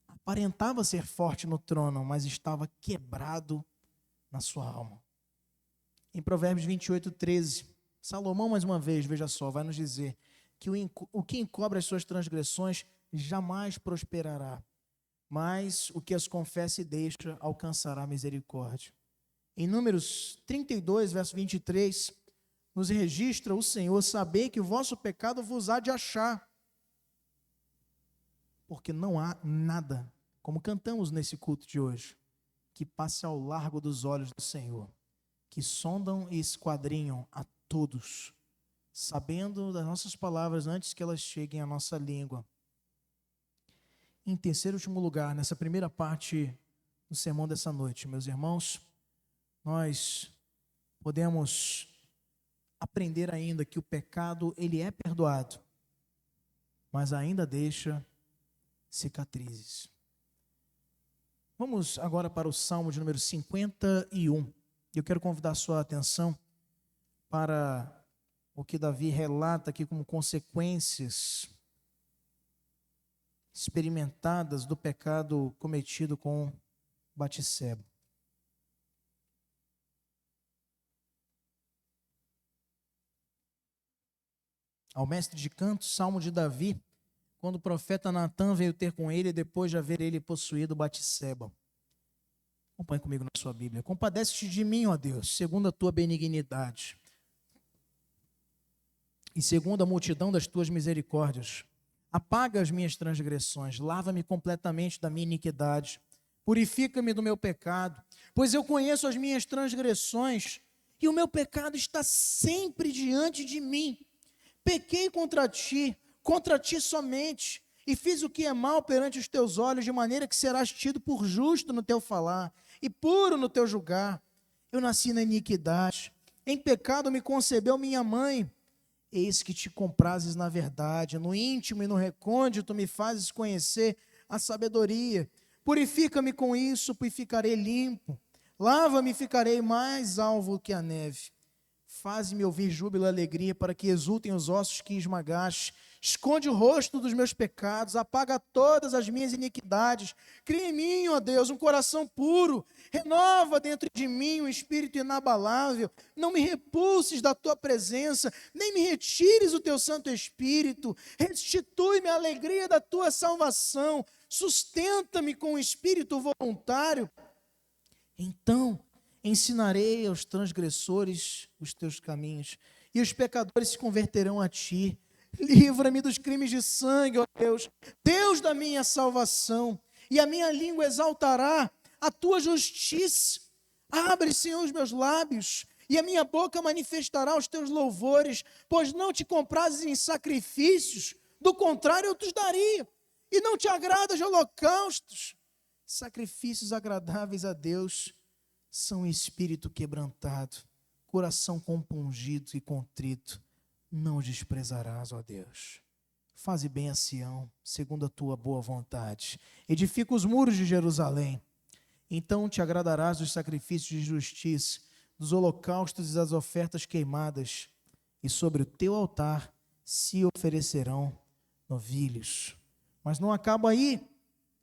Speaker 1: aparentava ser forte no trono, mas estava quebrado na sua alma. Em Provérbios 28, 13, Salomão, mais uma vez, veja só, vai nos dizer que o que encobre as suas transgressões jamais prosperará, mas o que as confessa e deixa alcançará misericórdia. Em Números 32, verso 23, nos registra o Senhor, saber que o vosso pecado vos há de achar. Porque não há nada, como cantamos nesse culto de hoje, que passe ao largo dos olhos do Senhor, que sondam e esquadrinham a todos, sabendo das nossas palavras antes que elas cheguem à nossa língua. Em terceiro e último lugar, nessa primeira parte do sermão dessa noite, meus irmãos, nós podemos aprender ainda que o pecado, ele é perdoado, mas ainda deixa cicatrizes. Vamos agora para o Salmo de número 51. Eu quero convidar a sua atenção para o que Davi relata aqui como consequências experimentadas do pecado cometido com Batseba. Ao mestre de canto, Salmo de Davi, quando o profeta Natã veio ter com ele, depois de haver ele possuído Batseba. Acompanhe comigo na sua Bíblia. Compadece-te de mim, ó Deus, segundo a tua benignidade, e segundo a multidão das tuas misericórdias. Apaga as minhas transgressões, lava-me completamente da minha iniquidade, purifica-me do meu pecado, pois eu conheço as minhas transgressões, e o meu pecado está sempre diante de mim. Pequei contra ti somente, e fiz o que é mal perante os teus olhos, de maneira que serás tido por justo no teu falar, e puro no teu julgar. Eu nasci na iniquidade, em pecado me concebeu minha mãe. Eis que te comprases na verdade, no íntimo e no recôndito me fazes conhecer a sabedoria. Purifica-me com isso, e ficarei limpo. Lava-me e ficarei mais alvo que a neve. Faze-me ouvir júbilo e alegria, para que exultem os ossos que esmagaste. Esconde o rosto dos meus pecados, apaga todas as minhas iniquidades. Cria em mim, ó Deus, um coração puro. Renova dentro de mim um espírito inabalável. Não me repulses da tua presença, nem me retires o teu Santo Espírito. Restitui-me a alegria da tua salvação. Sustenta-me com o espírito voluntário. Então ensinarei aos transgressores os teus caminhos, e os pecadores se converterão a ti. Livra-me dos crimes de sangue, ó Deus, Deus da minha salvação, e a minha língua exaltará a tua justiça. Abre, Senhor, os meus lábios, e a minha boca manifestará os teus louvores, pois não te comprases em sacrifícios, do contrário eu te daria, e não te agradas de holocaustos. Sacrifícios agradáveis a Deus são espírito quebrantado, coração compungido e contrito, não o desprezarás, ó Deus. Faze bem a Sião, segundo a tua boa vontade. Edifica os muros de Jerusalém. Então te agradarás dos sacrifícios de justiça, dos holocaustos e das ofertas queimadas, e sobre o teu altar se oferecerão novilhos. Mas não acaba aí.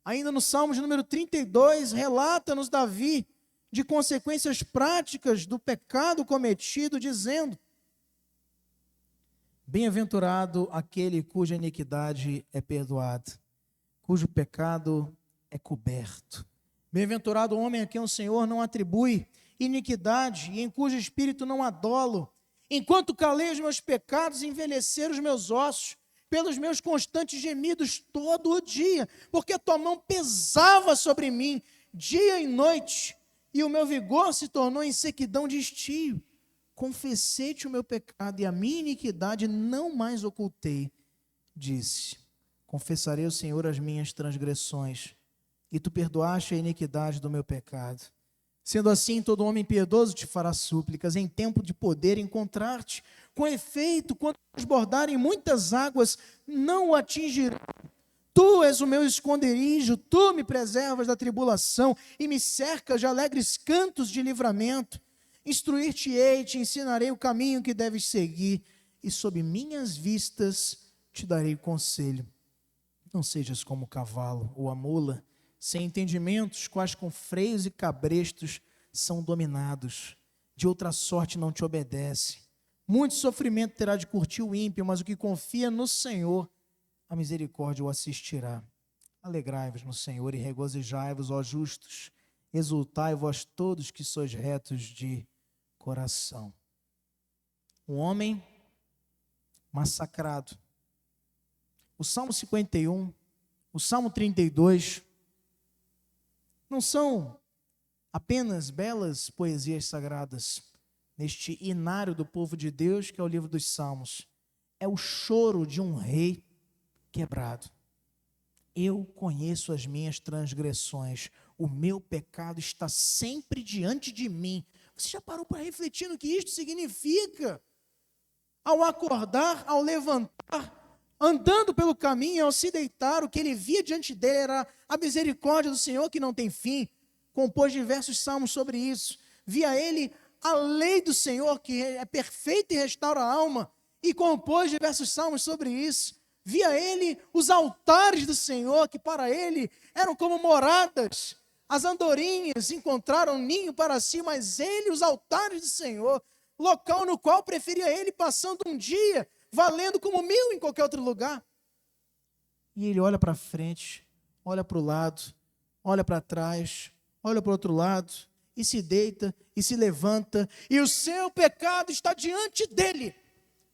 Speaker 1: Ainda no Salmo de número 32, relata-nos Davi de consequências práticas do pecado cometido, dizendo: bem-aventurado aquele cuja iniquidade é perdoada, cujo pecado é coberto. Bem-aventurado o homem a quem o Senhor não atribui iniquidade, e em cujo espírito não há dolo. Enquanto calei os meus pecados, envelheceram os meus ossos, pelos meus constantes gemidos todo o dia, porque a tua mão pesava sobre mim, dia e noite, e o meu vigor se tornou em sequidão de estio. Confessei-te o meu pecado, e a minha iniquidade não mais ocultei. Disse: confessarei ao Senhor as minhas transgressões, e tu perdoaste a iniquidade do meu pecado. Sendo assim, todo homem piedoso te fará súplicas, em tempo de poder encontrar-te. Com efeito, quando transbordarem muitas águas, não o atingirão. Tu és o meu esconderijo, tu me preservas da tribulação e me cercas de alegres cantos de livramento. Instruir-te-ei, te ensinarei o caminho que deves seguir, e sob minhas vistas te darei conselho. Não sejas como o cavalo ou a mula, sem entendimentos, quais com freios e cabrestos são dominados. De outra sorte não te obedece. Muito sofrimento terá de curtir o ímpio, mas o que confia no Senhor, a misericórdia o assistirá. Alegrai-vos no Senhor e regozijai-vos, ó justos. Exultai vós todos que sois retos de coração. um homem massacrado. O Salmo 51, o Salmo 32, não são apenas belas poesias sagradas neste inário do povo de Deus, que é o livro dos Salmos. É o choro de um rei quebrado. Eu conheço as minhas transgressões, o meu pecado está sempre diante de mim. Você já parou para refletir no que isto significa? Ao acordar, ao levantar, andando pelo caminho, ao se deitar, o que ele via diante dele era a misericórdia do Senhor que não tem fim. Compôs diversos salmos sobre isso. Via ele a lei do Senhor que é perfeita e restaura a alma, e compôs diversos salmos sobre isso. Via ele os altares do Senhor, que para ele eram como moradas. As andorinhas encontraram ninho para si, mas ele, os altares do Senhor, local no qual preferia ele passando um dia, valendo como 1000 em qualquer outro lugar. E ele olha para frente, olha para o lado, olha para trás, olha para o outro lado, e se deita, e se levanta, e o seu pecado está diante dele,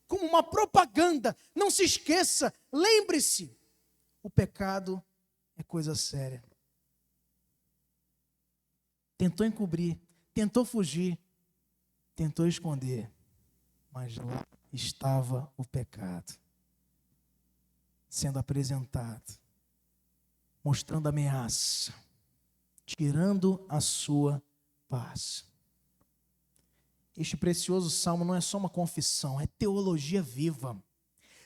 Speaker 1: como uma propaganda. Não se esqueça, lembre-se, o pecado é coisa séria. Tentou encobrir, tentou fugir, tentou esconder, mas lá estava o pecado, sendo apresentado, mostrando ameaça, tirando a sua paz. Este precioso salmo não é só uma confissão, é teologia viva.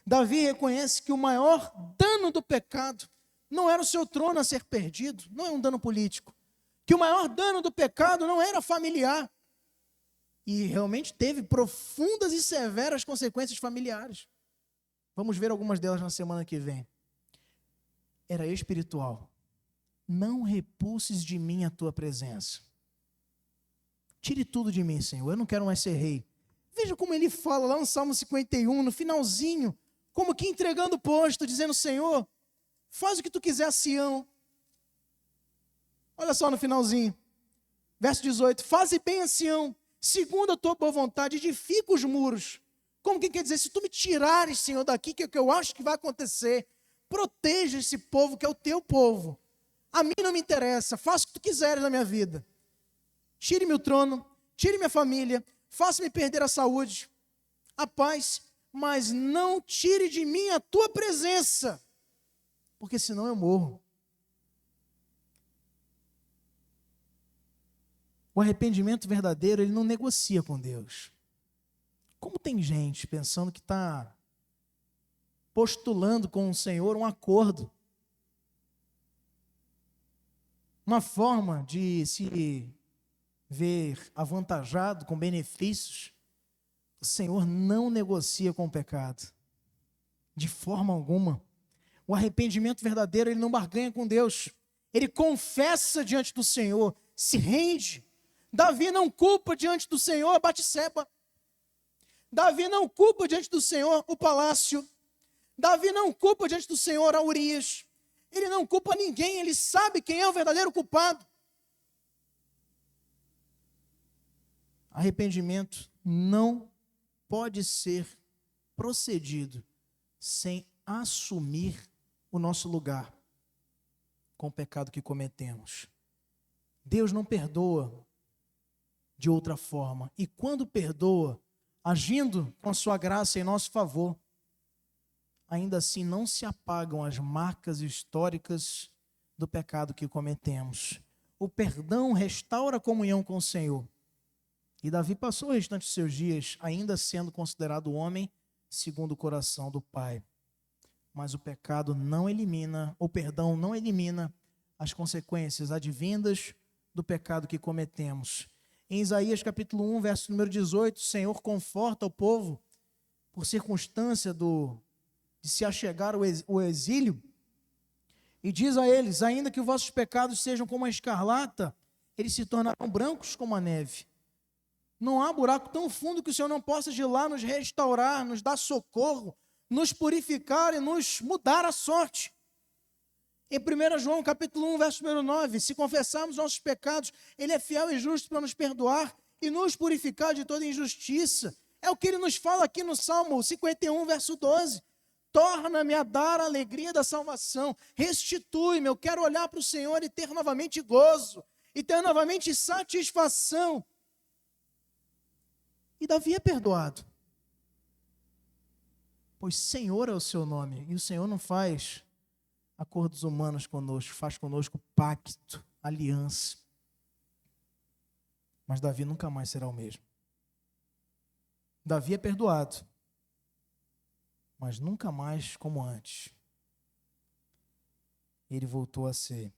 Speaker 1: Davi reconhece que o maior dano do pecado não era o seu trono a ser perdido, não é um dano político. Que o maior dano do pecado não era familiar. E realmente teve profundas e severas consequências familiares. Vamos ver algumas delas na semana que vem. Era espiritual. Não repulses de mim a tua presença. Tire tudo de mim, Senhor, eu não quero mais ser rei. Veja como ele fala lá no Salmo 51, no finalzinho, como que entregando o posto, dizendo: Senhor, faz o que tu quiser a Sião. Olha só no finalzinho, verso 18: faze bem a Sião, segundo a tua boa vontade, edifica os muros. Como que quer dizer? Se tu me tirares, Senhor, daqui, que é o que eu acho que vai acontecer, proteja esse povo que é o teu povo. A mim não me interessa, faça o que tu quiseres na minha vida. Tire meu trono, tire minha família, faça-me perder a saúde, a paz, mas não tire de mim a tua presença, porque senão eu morro. O arrependimento verdadeiro, ele não negocia com Deus. Como tem gente pensando que está postulando com o Senhor um acordo, uma forma de se ver avantajado com benefícios. O Senhor não negocia com o pecado, de forma alguma. O arrependimento verdadeiro, ele não barganha com Deus, ele confessa diante do Senhor, se rende. Davi não culpa diante do Senhor Batseba. Davi não culpa diante do Senhor o palácio. Davi não culpa diante do Senhor a Urias. Ele não culpa ninguém, ele sabe quem é o verdadeiro culpado. Arrependimento não pode ser procedido sem assumir o nosso lugar com o pecado que cometemos. Deus não perdoa de outra forma. E quando perdoa, agindo com a sua graça em nosso favor, ainda assim não se apagam as marcas históricas do pecado que cometemos. O perdão restaura a comunhão com o Senhor. E Davi passou o restante de seus dias ainda sendo considerado homem segundo o coração do Pai. Mas o pecado não elimina, o perdão não elimina as consequências advindas do pecado que cometemos. Em Isaías capítulo 1, verso número 18, o Senhor conforta o povo por circunstância de se achegar o exílio, e diz a eles: ainda que os vossos pecados sejam como a escarlata, eles se tornarão brancos como a neve. Não há buraco tão fundo que o Senhor não possa de lá nos restaurar, nos dar socorro, nos purificar e nos mudar a sorte. Em 1 João capítulo 1, verso número 9, se confessarmos nossos pecados, Ele é fiel e justo para nos perdoar e nos purificar de toda injustiça. É o que ele nos fala aqui no Salmo 51, verso 12. Torna-me a dar a alegria da salvação, restitui-me, eu quero olhar para o Senhor e ter novamente gozo, e ter novamente satisfação. E Davi é perdoado, pois Senhor é o seu nome, e o Senhor não faz acordos humanos conosco, faz conosco pacto, aliança. Mas Davi nunca mais será o mesmo. Davi é perdoado, mas nunca mais como antes. Ele voltou a ser.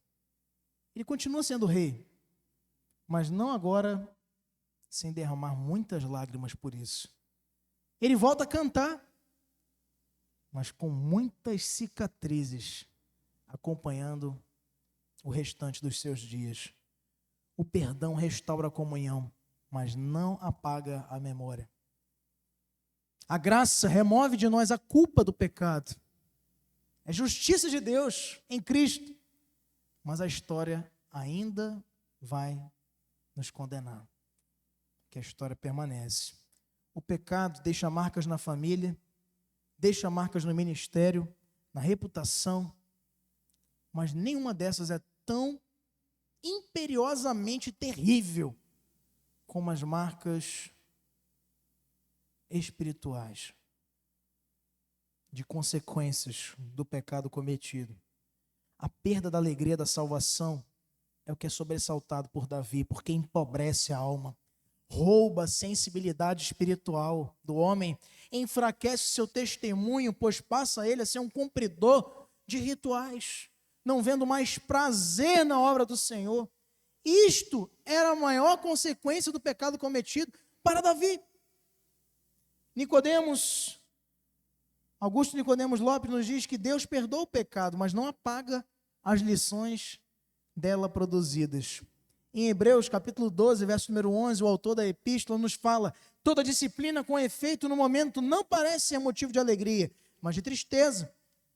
Speaker 1: Ele continua sendo rei, mas não agora sem derramar muitas lágrimas por isso. Ele volta a cantar, mas com muitas cicatrizes acompanhando o restante dos seus dias. O perdão restaura a comunhão, mas não apaga a memória. A graça remove de nós a culpa do pecado. É justiça de Deus em Cristo. Mas a história ainda vai nos condenar. Que a história permanece. O pecado deixa marcas na família, deixa marcas no ministério, na reputação, mas nenhuma dessas é tão imperiosamente terrível como as marcas espirituais de consequências do pecado cometido. A perda da alegria da salvação é o que é sobressaltado por Davi, porque empobrece a alma, rouba a sensibilidade espiritual do homem, enfraquece seu testemunho, pois passa ele a ser um cumpridor de rituais, não vendo mais prazer na obra do Senhor. Isto era a maior consequência do pecado cometido para Davi. Augusto Nicodemos Lopes nos diz que Deus perdoa o pecado, mas não apaga as lições dela produzidas. Em Hebreus capítulo 12, verso número 11, o autor da epístola nos fala: toda disciplina com efeito no momento não parece ser motivo de alegria, mas de tristeza.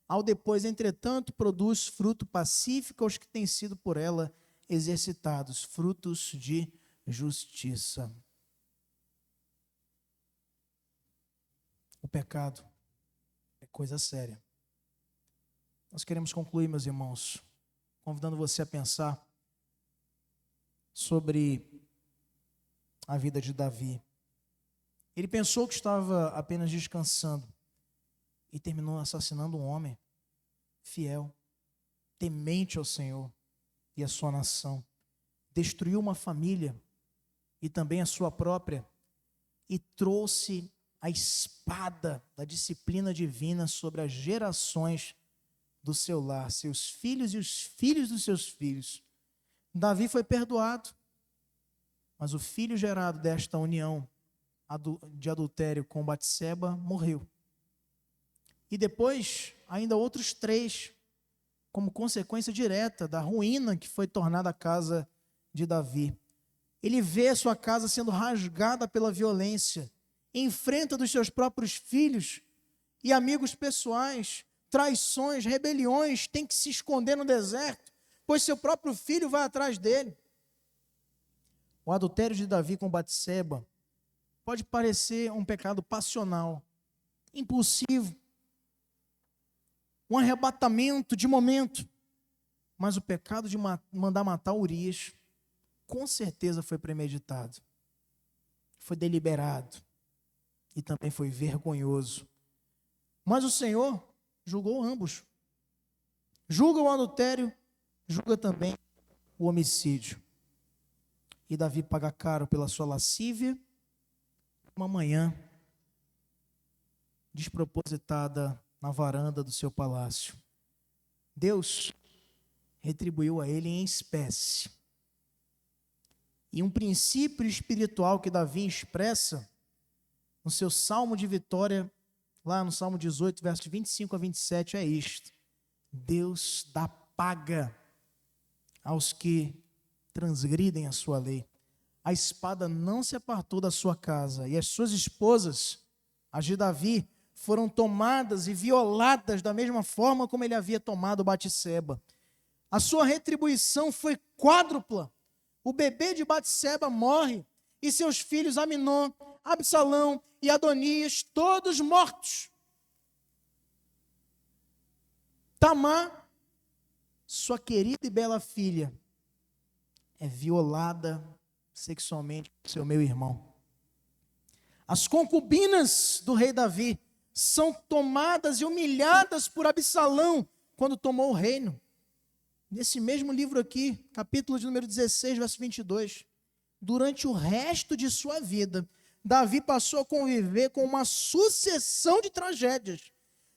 Speaker 1: Ao depois, entretanto, produz fruto pacífico aos que têm sido por ela exercitados, frutos de justiça. O pecado é coisa séria. Nós queremos concluir, meus irmãos, convidando você a pensar sobre a vida de Davi. Ele pensou que estava apenas descansando e terminou assassinando um homem fiel, temente ao Senhor e à sua nação. Destruiu uma família e também a sua própria e trouxe a espada da disciplina divina sobre as gerações do seu lar, seus filhos e os filhos dos seus filhos. Davi foi perdoado, mas o filho gerado desta união de adultério com Batseba morreu. E depois, ainda outros 3, como consequência direta da ruína que foi tornada a casa de Davi. Ele vê a sua casa sendo rasgada pela violência, enfrenta dos seus próprios filhos e amigos pessoais, traições, rebeliões, tem que se esconder no deserto, pois seu próprio filho vai atrás dele. O adultério de Davi com Batseba pode parecer um pecado passional, impulsivo, um arrebatamento de momento, mas o pecado de mandar matar Urias com certeza foi premeditado, foi deliberado e também foi vergonhoso. Mas o Senhor julgou ambos, julga o adultério, julga também o homicídio. E Davi paga caro pela sua lascívia, uma manhã despropositada na varanda do seu palácio. Deus retribuiu a ele em espécie. E um princípio espiritual que Davi expressa no seu salmo de vitória, lá no Salmo 18, versos 25 a 27, é isto: Deus dá paga aos que transgridem a sua lei. A espada não se apartou da sua casa, e as suas esposas, as de Davi, foram tomadas e violadas da mesma forma como ele havia tomado Batseba. A sua retribuição foi quádrupla. O bebê de Batseba morre, e seus filhos Aminon, Absalão e Adonias, todos mortos. Tamar, sua querida e bela filha, é violada sexualmente por seu meu irmão. As concubinas do rei Davi são tomadas e humilhadas por Absalão quando tomou o reino. Nesse mesmo livro aqui, capítulo de número 16, verso 22, durante o resto de sua vida, Davi passou a conviver com uma sucessão de tragédias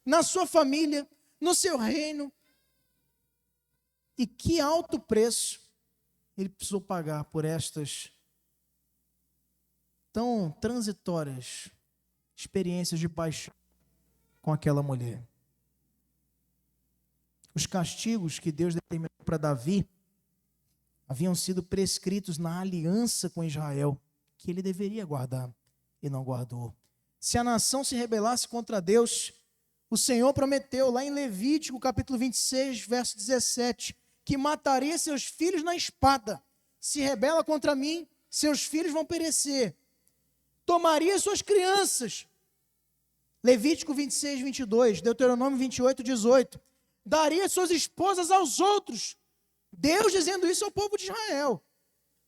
Speaker 1: na sua família, no seu reino. E que alto preço ele precisou pagar por estas tão transitórias experiências de paixão com aquela mulher. Os castigos que Deus determinou para Davi haviam sido prescritos na aliança com Israel, que ele deveria guardar e não guardou. Se a nação se rebelasse contra Deus, o Senhor prometeu lá em Levítico, capítulo 26, verso 17, que mataria seus filhos na espada. Se rebela contra mim, seus filhos vão perecer. Tomaria suas crianças. Levítico 26, 22, Deuteronômio 28, 18. Daria suas esposas aos outros. Deus dizendo isso ao povo de Israel.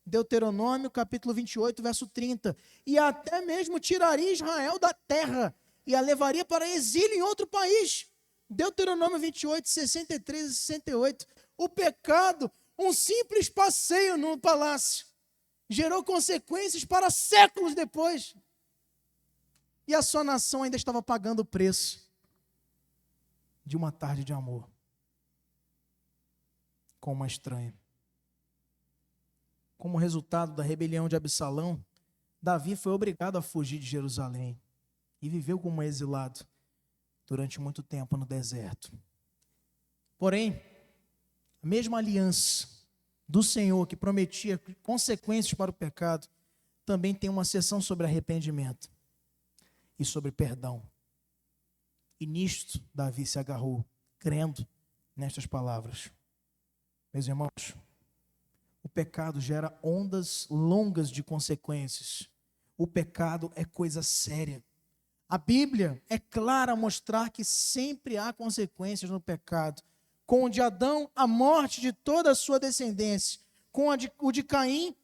Speaker 1: Deuteronômio capítulo 28, verso 30. E até mesmo tiraria Israel da terra e a levaria para exílio em outro país. Deuteronômio 28, 63 e 68. O pecado, um simples passeio no palácio, gerou consequências para séculos depois. E a sua nação ainda estava pagando o preço de uma tarde de amor com uma estranha. Como resultado da rebelião de Absalão, Davi foi obrigado a fugir de Jerusalém e viveu como exilado durante muito tempo no deserto. Porém, a mesma aliança do Senhor que prometia consequências para o pecado, também tem uma seção sobre arrependimento e sobre perdão. E nisto Davi se agarrou, crendo nestas palavras. Meus irmãos, o pecado gera ondas longas de consequências. O pecado é coisa séria. A Bíblia é clara a mostrar que sempre há consequências no pecado. Com o de Adão, a morte de toda a sua descendência. Com o de Caim,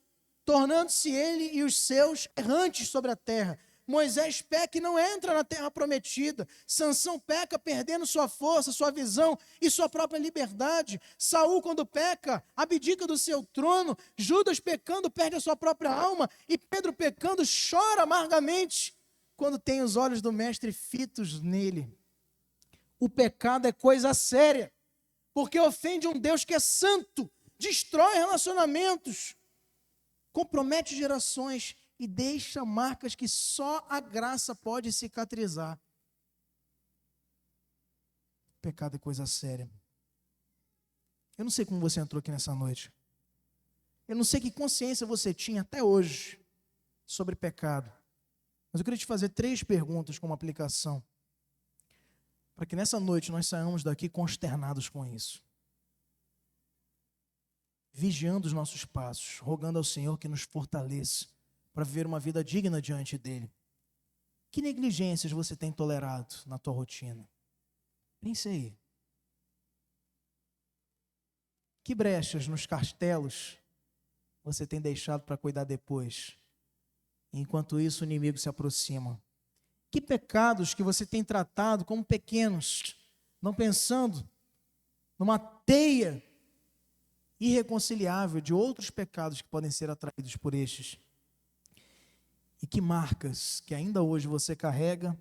Speaker 1: tornando-se ele e os seus errantes sobre a terra. Moisés peca e não entra na terra prometida. Sansão peca perdendo sua força, sua visão e sua própria liberdade. Saul, quando peca, abdica do seu trono. Judas pecando perde a sua própria alma. E Pedro pecando chora amargamente quando tem os olhos do mestre fitos nele. O pecado é coisa séria, porque ofende um Deus que é santo, destrói relacionamentos, compromete gerações e deixa marcas que só a graça pode cicatrizar. O pecado é coisa séria. Eu não sei como você entrou aqui nessa noite. Eu não sei que consciência você tinha até hoje sobre pecado. Mas eu queria te fazer 3 perguntas como aplicação, para que nessa noite nós saiamos daqui consternados com isso. Vigiando os nossos passos, rogando ao Senhor que nos fortaleça para viver uma vida digna diante dEle. Que negligências você tem tolerado na tua rotina? Pense aí. Que brechas nos castelos você tem deixado para cuidar depois? Enquanto isso, o inimigo se aproxima. Que pecados que você tem tratado como pequenos, não pensando numa teia irreconciliável de outros pecados que podem ser atraídos por estes? E que marcas que ainda hoje você carrega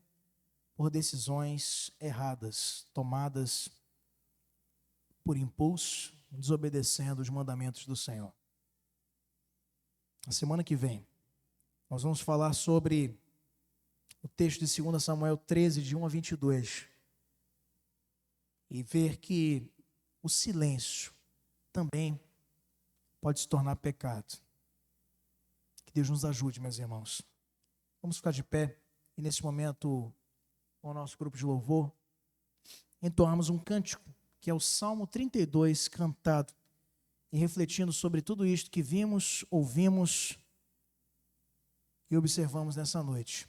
Speaker 1: por decisões erradas, tomadas por impulso, desobedecendo os mandamentos do Senhor? Na semana que vem, nós vamos falar sobre o texto de 2 Samuel 13, de 1 a 22. E ver que o silêncio também pode se tornar pecado. Que Deus nos ajude, meus irmãos. Vamos ficar de pé e nesse momento, com o nosso grupo de louvor, entoarmos um cântico, que é o Salmo 32, cantado, e refletindo sobre tudo isto que vimos, ouvimos e observamos nessa noite.